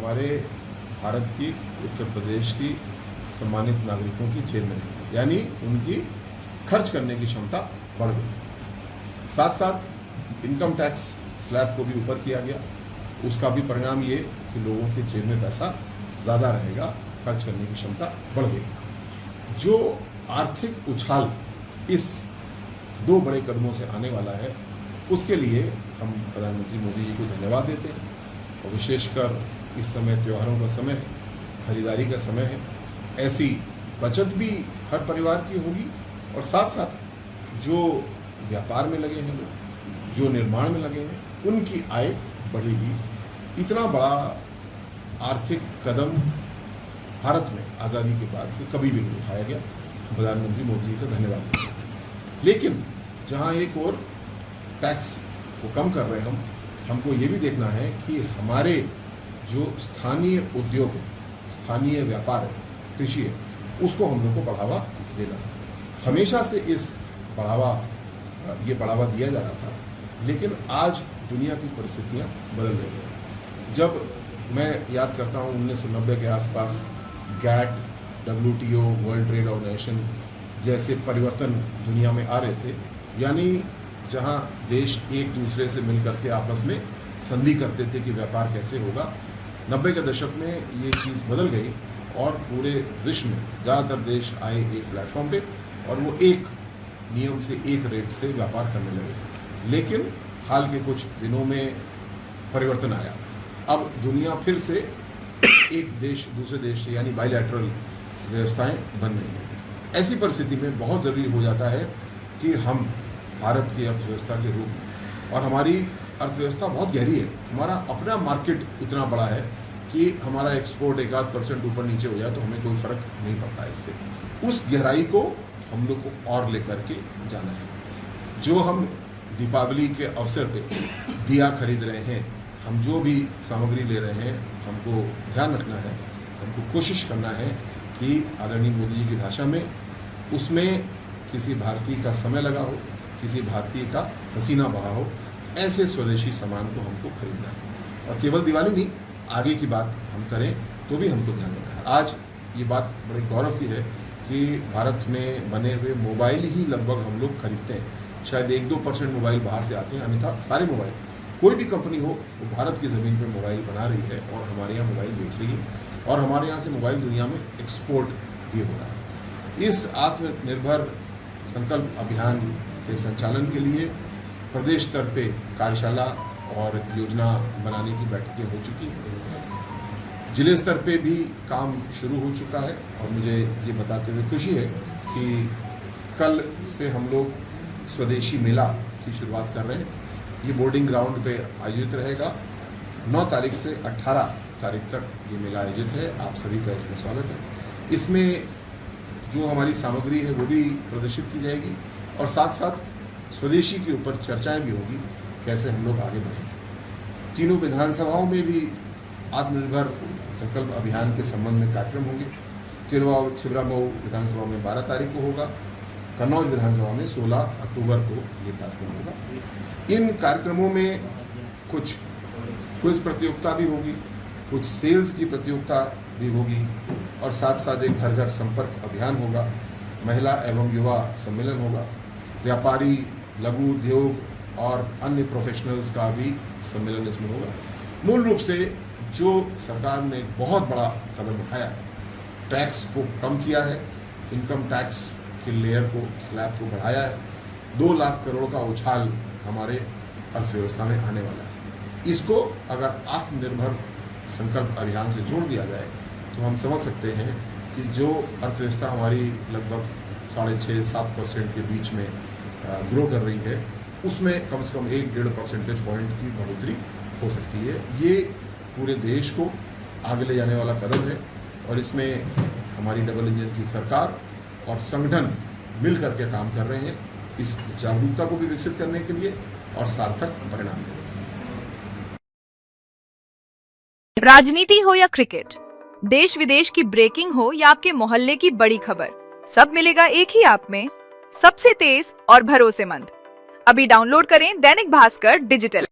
हमारे भारत की, उत्तर प्रदेश की सम्मानित नागरिकों की जेब में नहीं, यानी उनकी खर्च करने की क्षमता बढ़ गई। साथ साथ इनकम टैक्स स्लैब को भी ऊपर किया गया। उसका भी परिणाम ये कि लोगों के जेब में पैसा ज़्यादा रहेगा, खर्च करने की क्षमता बढ़ गई। जो आर्थिक उछाल इस दो बड़े कदमों से आने वाला है, उसके लिए हम प्रधानमंत्री मोदी जी को धन्यवाद देते हैं। और विशेषकर इस समय त्योहारों का समय है, खरीदारी का समय है, ऐसी बचत भी हर परिवार की होगी और साथ साथ जो व्यापार में लगे हैं लोग, जो निर्माण में लगे हैं, उनकी आय बढ़ेगी। इतना बड़ा आर्थिक कदम भारत में आज़ादी के बाद से कभी भी नहीं उठाया गया। प्रधानमंत्री मोदी जी का धन्यवाद। लेकिन जहां एक और टैक्स को कम कर रहे हैं हमको ये भी देखना है कि हमारे जो स्थानीय उद्योग है, स्थानीय व्यापार है, कृषि है, उसको हम लोग को बढ़ावा देना। हमेशा से ये बढ़ावा दिया जा रहा था, लेकिन आज दुनिया की परिस्थितियां बदल रही हैं। जब मैं याद करता हूं 1990 के आसपास GATT, WTO, world trade organization जैसे परिवर्तन दुनिया में आ रहे थे, यानी जहां देश एक दूसरे से मिल करके आपस में संधि करते थे कि व्यापार कैसे होगा। 90 के दशक में ये चीज़ बदल गई और पूरे विश्व में ज़्यादातर देश आए एक प्लेटफॉर्म पे और वो एक नियम से, एक रेट से व्यापार करने लगे। लेकिन हाल के कुछ दिनों में परिवर्तन आया। अब दुनिया फिर से एक देश दूसरे देश से, यानी बायलैटरल व्यवस्थाएं बन रही हैं। ऐसी परिस्थिति में बहुत ज़रूरी हो जाता है कि हम भारत की अर्थव्यवस्था के रूप में, और हमारी अर्थव्यवस्था बहुत गहरी है, हमारा अपना मार्केट इतना बड़ा है कि हमारा एक्सपोर्ट 1-8% ऊपर नीचे हो जाए तो हमें कोई फ़र्क नहीं पड़ता है इससे। उस गहराई को हम लोग को और लेकर के जाना है। जो हम दीपावली के अवसर पे दिया खरीद रहे हैं, हम जो भी सामग्री ले रहे हैं, हमको ध्यान रखना है, हमको कोशिश करना है कि आदरणीय मोदी जी की भाषा में उसमें किसी भारतीय का समय लगा हो, किसी भारतीय का पसीना बहा हो, ऐसे स्वदेशी सामान को हमको खरीदना है। और केवल दिवाली नहीं, आगे की बात हम करें तो भी हमको ध्यान रखना है। आज ये बात बड़े गौरव की है कि भारत में बने हुए मोबाइल ही लगभग हम लोग खरीदते हैं। शायद 1-2% मोबाइल बाहर से आते हैं, अन्यथा सारे मोबाइल, कोई भी कंपनी हो वो भारत की ज़मीन पर मोबाइल बना रही है और हमारे यहाँ मोबाइल बेच रही है और हमारे यहाँ से मोबाइल दुनिया में एक्सपोर्ट भी हो रहा है। इस आत्मनिर्भर संकल्प अभियान के संचालन के लिए प्रदेश स्तर पे कार्यशाला और योजना बनाने की बैठकें हो चुकी हैं। जिले स्तर पे भी काम शुरू हो चुका है और मुझे ये बताते हुए खुशी है कि कल से हम लोग स्वदेशी मेला की शुरुआत कर रहे हैं। ये बोर्डिंग ग्राउंड पे आयोजित रहेगा। 9 तारीख से 18 तारीख तक ये मेला आयोजित है। आप सभी का इसमें स्वागत है। इसमें जो हमारी सामग्री है वो भी प्रदर्शित की जाएगी और साथ साथ स्वदेशी के ऊपर चर्चाएं भी होगी, कैसे हम लोग आगे बढ़ें। तीनों विधानसभाओं में भी आत्मनिर्भर संकल्प अभियान के संबंध में कार्यक्रम होंगे। तिरवा छिबरामऊ विधानसभा में 12 तारीख को होगा, कन्नौज विधानसभा में 16 अक्टूबर को ये कार्यक्रम होगा। इन कार्यक्रमों में कुछ क्विज प्रतियोगिता भी होगी, कुछ सेल्स की प्रतियोगिता भी होगी और साथ साथ एक घर घर संपर्क अभियान होगा, महिला एवं युवा सम्मेलन होगा, व्यापारी, लघु उद्योग और अन्य प्रोफेशनल्स का भी सम्मेलन इसमें होगा। मूल रूप से जो सरकार ने बहुत बड़ा कदम उठाया, टैक्स को कम किया है, इनकम टैक्स के लेयर को, स्लैब को बढ़ाया है, 2 लाख करोड़ का उछाल हमारे अर्थव्यवस्था में आने वाला है। इसको अगर आत्मनिर्भर संकल्प अभियान से जोड़ दिया जाए तो हम समझ सकते हैं कि जो अर्थव्यवस्था हमारी लगभग 6.5-7% के बीच में ग्रो कर रही है, उसमें कम से कम 1-1.5 परसेंटेज पॉइंट की बढ़ोतरी हो सकती है। ये पूरे देश को आगे ले जाने वाला कदम है और इसमें हमारी डबल इंजन की सरकार और संगठन मिल करके काम कर रहे हैं, इस जागरूकता को भी विकसित करने के लिए और सार्थक परिणाम देने के लिए। राजनीति हो या क्रिकेट, देश विदेश की ब्रेकिंग हो या आपके मोहल्ले की बड़ी खबर, सब मिलेगा एक ही ऐप में, सबसे तेज और भरोसेमंद। अभी डाउनलोड करें दैनिक भास्कर डिजिटल।